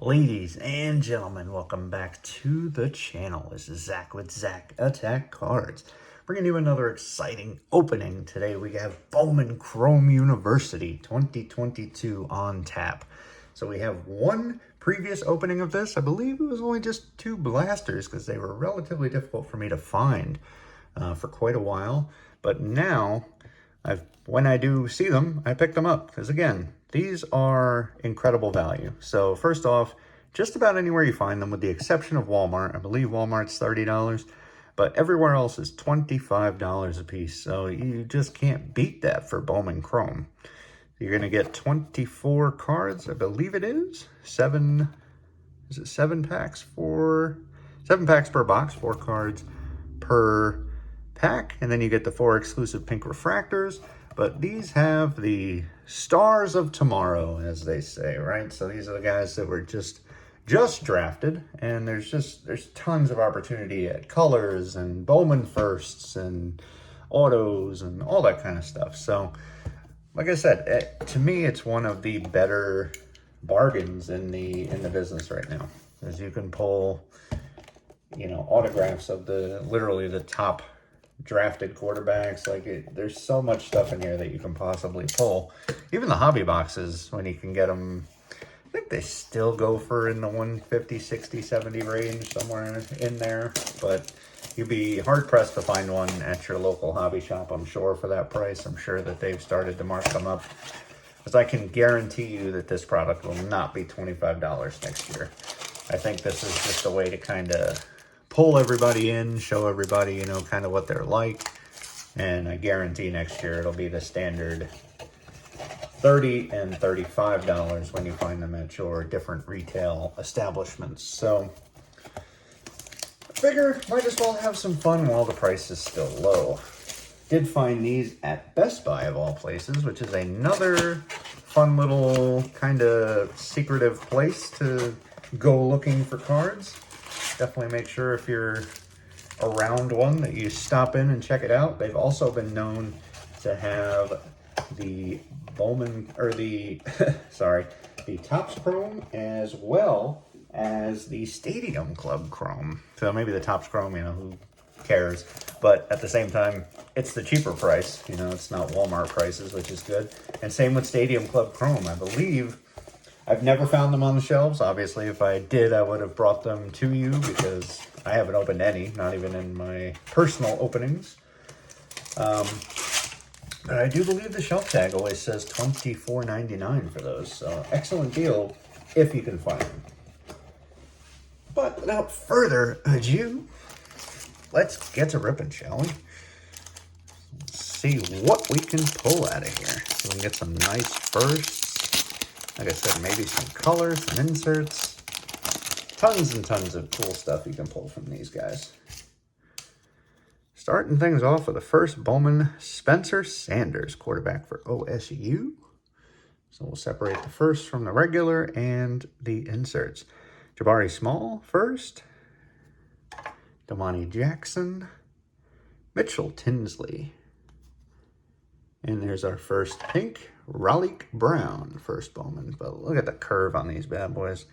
Ladies and gentlemen, welcome back to the channel. This is Zach with Zach Attack Cards, bringing you another exciting opening. Today we have Bowman Chrome University 2022 on tap. So we have one previous opening of this. I believe it was only just two blasters because they were relatively difficult for me to find for quite a while. But now, when I do see them, I pick them up because, again, these are incredible value. So first off, just about anywhere you find them, with the exception of Walmart. I believe Walmart's $30, but everywhere else is $25 a piece. So you just can't beat that for Bowman Chrome. You're going to get 24 cards, I believe it is. Seven packs per box, 4 cards per pack, and then you get the 4 exclusive pink refractors. But these have the stars of tomorrow, as they say, right? So these are the guys that were just drafted, and there's tons of opportunity at colors and Bowman firsts and autos and all that kind of stuff. So like I said, to me, it's one of the better bargains in the business right now, as you can pull, autographs of literally the top drafted quarterbacks. There's so much stuff in here that you can possibly pull. Even the hobby boxes, when you can get them, I think they still go for in the 150, 60, 70 range, somewhere in there. But you'd be hard-pressed to find one at your local hobby shop, I'm sure, for that price. I'm sure that they've started to mark them up, because I can guarantee you that this product will not be $25 next year. I think this is just a way to kind of pull everybody in, show everybody, kind of what they're like. And I guarantee next year it'll be the standard $30 and $35 when you find them at your different retail establishments. So I figure might as well have some fun while the price is still low. Did find these at Best Buy, of all places, which is another fun little kind of secretive place to go looking for cards. Definitely make sure if you're around one that you stop in and check it out. They've also been known to have the Bowman, or the Topps Chrome, as well as the Stadium Club Chrome. So maybe the Topps Chrome, who cares? But at the same time, it's the cheaper price. It's not Walmart prices, which is good. And same with Stadium Club Chrome. I believe I've never found them on the shelves. Obviously, if I did, I would have brought them to you, because I haven't opened any, not even in my personal openings. But I do believe the shelf tag always says $24.99 for those. So excellent deal if you can find them. But without further ado, let's get to ripping, shall we? Let's see what we can pull out of here. So we can get some nice firsts. Like I said, maybe some colors, some inserts. Tons and tons of cool stuff you can pull from these guys. Starting things off with the first Bowman, Spencer Sanders, quarterback for OSU. So we'll separate the first from the regular and the inserts. Jabari Small first. Damani Jackson. Mitchell Tinsley. And there's our first pink, Raleigh Brown, first Bowman. But look at the curve on these bad boys.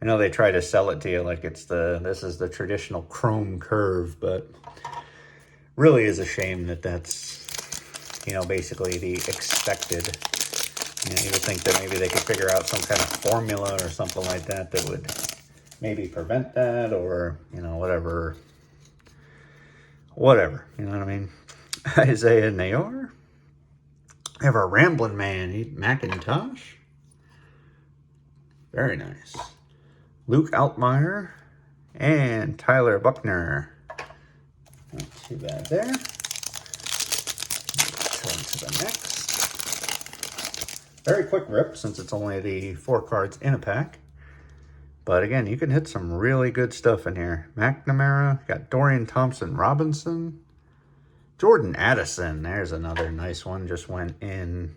I know they try to sell it to you like this is the traditional chrome curve, but really is a shame that that's, basically the expected. You would think that maybe they could figure out some kind of formula or something like that that would maybe prevent that, or, whatever, you know what I mean? Isaiah Nayor. We have our Rambling Man, McIntosh. Very nice. Luke Altmaier and Tyler Buckner. Not too bad there. On to the next. Very quick rip, since it's only the 4 cards in a pack. But again, you can hit some really good stuff in here. McNamara, got Dorian Thompson-Robinson. Jordan Addison, there's another nice one, just went in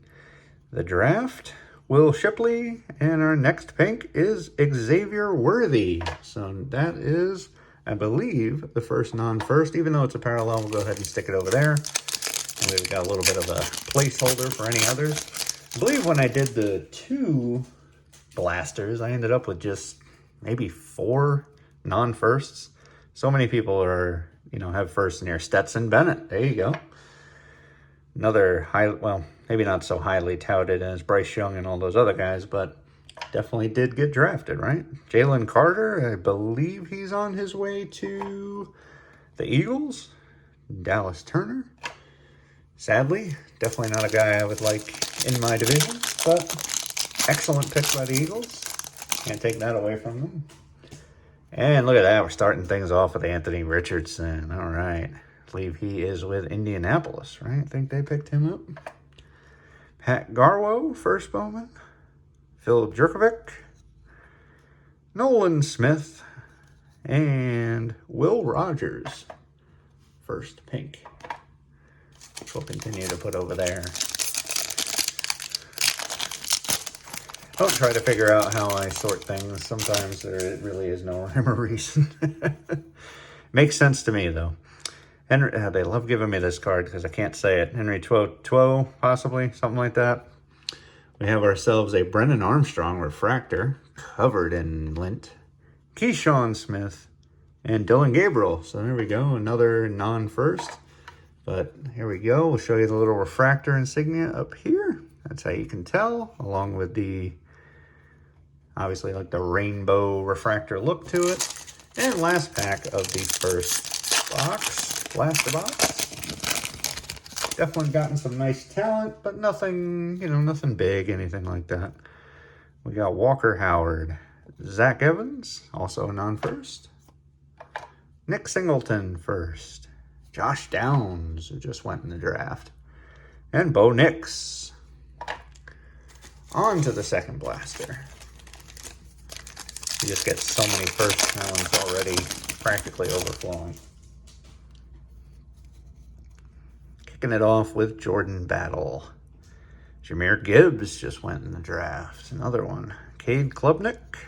the draft. Will Shipley, and our next pink is Xavier Worthy. So that is, I believe, the first non-first. Even though it's a parallel, we'll go ahead and stick it over there. And we've got a little bit of a placeholder for any others. I believe when I did the 2 blasters, I ended up with just maybe 4 non-firsts. So many people are, you know, have firsts in here. Stetson Bennett, there you go. Another high, well, maybe not so highly touted as Bryce Young and all those other guys, but definitely did get drafted, right? Jalen Carter, I believe he's on his way to the Eagles. Dallas Turner. Sadly, definitely not a guy I would like in my division, but excellent pick by the Eagles. Can't take that away from them. And look at that, we're starting things off with Anthony Richardson. All right. I believe he is with Indianapolis, right? I think they picked him up. Pat Garwo, first Bowman. Phil Jerkovic. Nolan Smith. And Will Rogers, first pink. Which we'll continue to put over there. Don't try to figure out how I sort things. Sometimes there really is no rhyme or reason. Makes sense to me, though. Henry, they love giving me this card because I can't say it. Henry Two, possibly, something like that. We have ourselves a Brennan Armstrong refractor covered in lint. Keyshawn Smith and Dylan Gabriel. So there we go, another non-first. But here we go. We'll show you the little refractor insignia up here. That's how you can tell, along with the, obviously, like the rainbow refractor look to it. And last pack of the first box. Blaster box. Definitely gotten some nice talent, but nothing, you know, nothing big, anything like that. We got Walker Howard, Zach Evans, also a non-first. Nick Singleton first. Josh Downs, who just went in the draft. And Bo Nix. On to the second blaster. You just get so many first rounds already practically overflowing. Kicking it off with Jordan Battle. Jahmyr Gibbs just went in the draft. Another one. Cade Klubnik.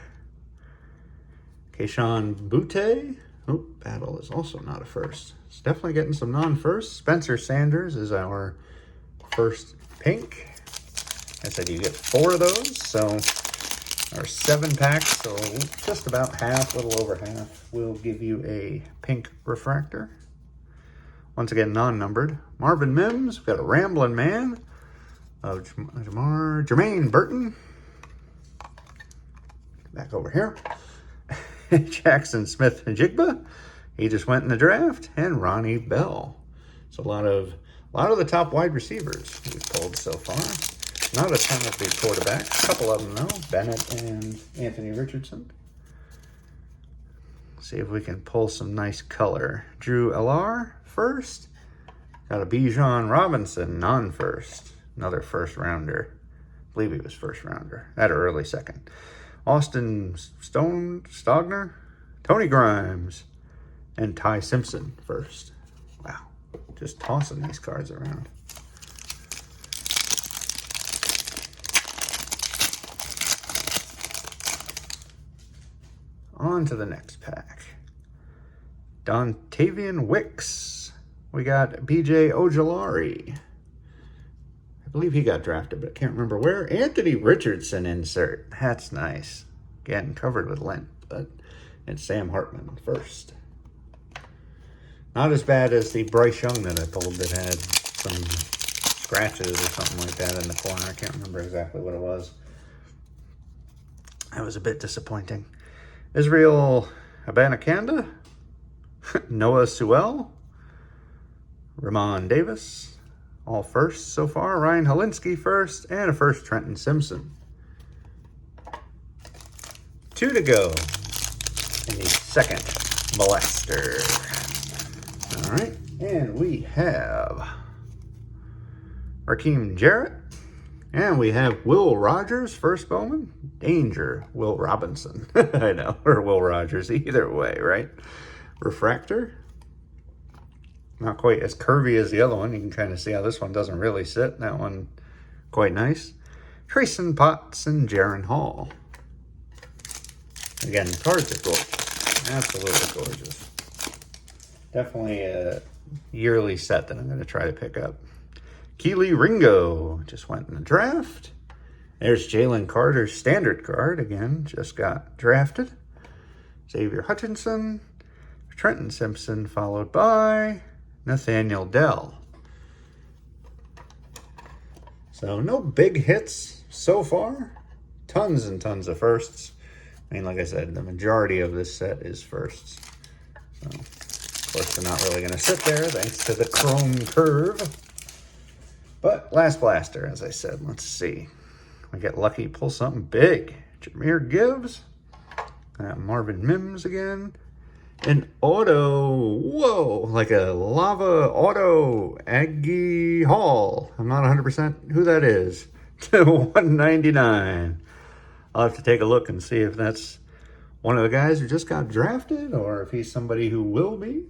Keyshawn Butte. Oh, Battle is also not a first. It's definitely getting some non-firsts. Spencer Sanders is our first pink. I said you get 4 of those, so our 7 packs, so just about half, a little over half, will give you a pink refractor. Once again, non-numbered. Marvin Mims, we've got a Ramblin' Man of Jermaine Burton. Back over here. Jackson Smith-Njigba, he just went in the draft, and Ronnie Bell. So a lot of the top wide receivers we've pulled so far. Not a ton of the quarterbacks. A couple of them, though. Bennett and Anthony Richardson. See if we can pull some nice color. Drew Ellar, first. Got a Bijan Robinson, non-first. Another first rounder. I believe he was first rounder. At an early second. Austin Stogner, Tony Grimes, and Ty Simpson, first. Wow. Just tossing these cards around. On to the next pack. Dontavian Wicks. We got BJ Ojolari. I believe he got drafted, but I can't remember where. Anthony Richardson insert. That's nice. Again, covered with lint, but it's Sam Hartman first. Not as bad as the Bryce Young that I pulled that had some scratches or something like that in the corner. I can't remember exactly what it was. That was a bit disappointing. Israel Abanikanda, Noah Sewell, Ramon Davis, all first so far. Ryan Helinski first, and a first Trenton Simpson. 2 to go in the second blaster. All right, and we have Raheem Jarrett, and we have Will Rogers, first Bowman. Danger, Will Robinson. I know, or Will Rogers, either way, right? Refractor. Not quite as curvy as the other one. You can kind of see how this one doesn't really sit. That one, quite nice. Trayson Potts and Jaron Hall. Again, cards are gorgeous. Absolutely gorgeous. Definitely a yearly set that I'm going to try to pick up. Keely Ringo just went in the draft. There's Jalen Carter's standard card. Again, just got drafted. Xavier Hutchinson, Trenton Simpson, followed by Nathaniel Dell. So no big hits so far. Tons and tons of firsts. I mean, like I said, the majority of this set is firsts. So, of course, they're not really going to sit there thanks to the chrome curve. But last blaster, as I said, let's see. We get lucky, pull something big. Jameer Gibbs. Marvin Mims again. An auto, whoa, like a lava auto, Aggie Hall. I'm not 100% who that is. To 199. I'll have to take a look and see if that's one of the guys who just got drafted or if he's somebody who will be.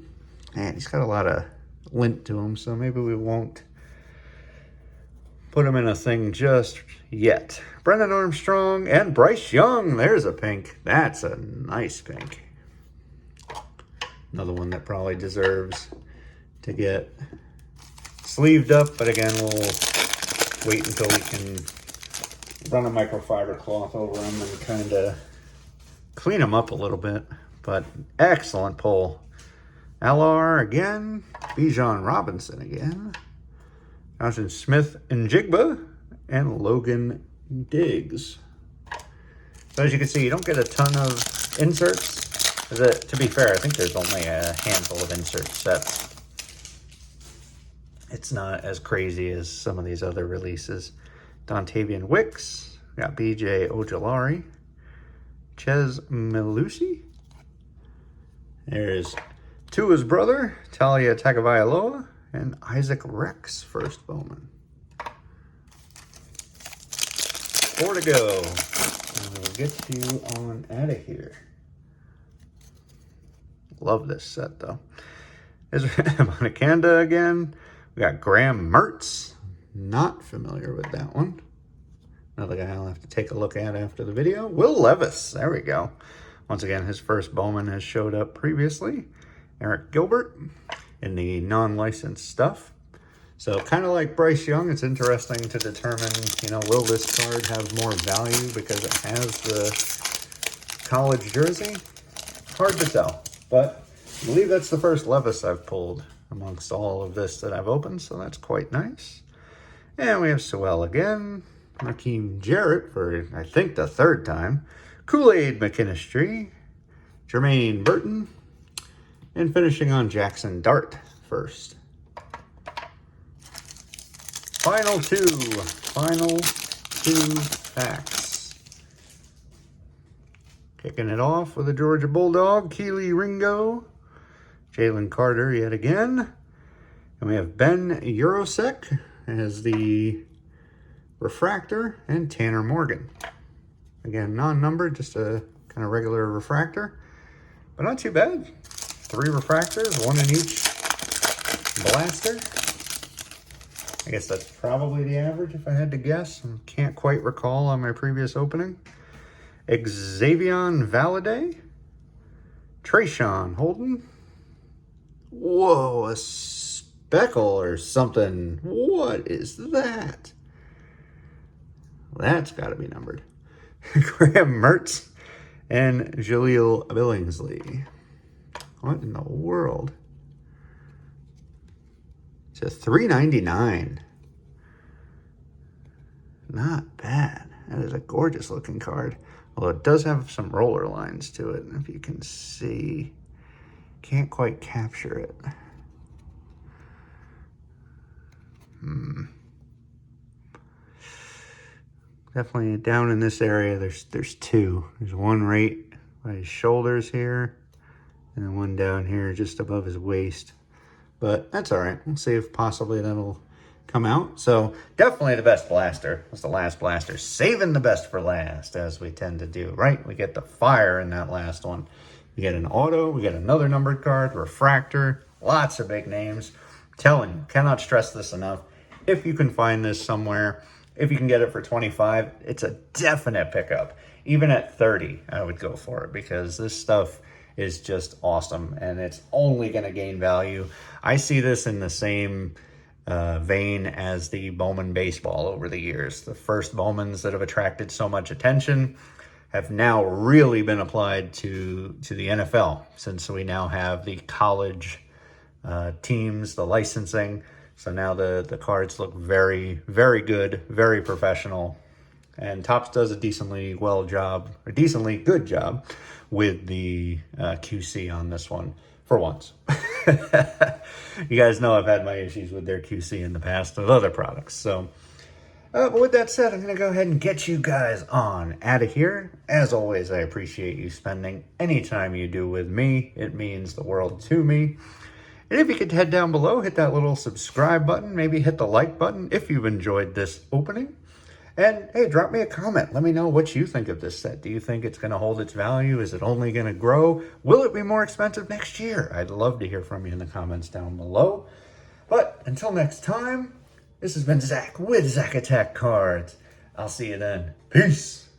Man, he's got a lot of lint to him, so maybe we won't put him in a thing just yet. Brendan Armstrong and Bryce Young. There's a pink. That's a nice pink. Another one that probably deserves to get sleeved up, but again, we'll wait until we can run a microfiber cloth over them and kind of clean them up a little bit. But excellent pull. LR again, Bijan Robinson again, Johnson Smith and Jigba, and Logan Diggs. So as you can see, you don't get a ton of inserts. To be fair, I think there's only a handful of insert sets. It's not as crazy as some of these other releases. Dontavian Wicks, we got BJ Ojolari, Ches Melusi. There's Tua's brother, Talia Tagovailoa, and Isaac Rex, first Bowman. 4 to go. And we'll get you on out of here. Love this set, though. There's Monicanda again. We got Graham Mertz. Not familiar with that one. Another guy I'll have to take a look at after the video. Will Levis. There we go. Once again, his first Bowman has showed up previously. Eric Gilbert in the non-licensed stuff. So kind of like Bryce Young, it's interesting to determine, will this card have more value because it has the college jersey? Hard to tell. But I believe that's the first Levis I've pulled amongst all of this that I've opened, so that's quite nice. And we have Sewell again, Raheem Jarrett for, I think, the 3rd time, Kool-Aid McKinstry, Jermaine Burton, and finishing on Jackson Dart first. Final two packs. Kicking it off with a Georgia Bulldog, Keely Ringo, Jalen Carter yet again. And we have Ben Eurosek as the refractor and Tanner Morgan. Again, non-numbered, just a kind of regular refractor, but not too bad. 3 refractors, 1 in each blaster. I guess that's probably the average if I had to guess. I can't quite recall on my previous opening. Xavion Valade, Trayshawn Holden. Whoa, a speckle or something. What is that? That's got to be numbered. Graham Mertz and Jaleel Billingsley. What in the world? It's a $3.99. Not bad. That is a gorgeous looking card. Although it does have some roller lines to it. If you can see, can't quite capture it. Definitely down in this area, there's 2. There's one right by his shoulders here, and then one down here just above his waist. But that's all right. We'll see if possibly that'll come out. So definitely the best blaster was the last blaster. Saving the best for last, as we tend to do, right? We get the fire in that last one. We get an auto, we get another numbered card, refractor, lots of big names. Telling you, cannot stress this enough. If you can find this somewhere, if you can get it for 25, it's a definite pickup. Even at 30, I would go for it because this stuff is just awesome and it's only going to gain value. I see this in the same vein as the Bowman baseball over the years. The first Bowmans that have attracted so much attention have now really been applied to the NFL, since we now have the college teams, the licensing. So now the cards look very, very good, very professional. And Topps does a decently good job with the QC on this one, for once. You guys know I've had my issues with their QC in the past with other products. So, but with that said, I'm going to go ahead and get you guys on out of here. As always, I appreciate you spending any time you do with me. It means the world to me. And if you could head down below, hit that little subscribe button, maybe hit the like button if you've enjoyed this opening. And hey, drop me a comment. Let me know what you think of this set. Do you think it's going to hold its value? Is it only going to grow? Will it be more expensive next year? I'd love to hear from you in the comments down below. But until next time, this has been Zach with Zach Attack Cards. I'll see you then. Peace.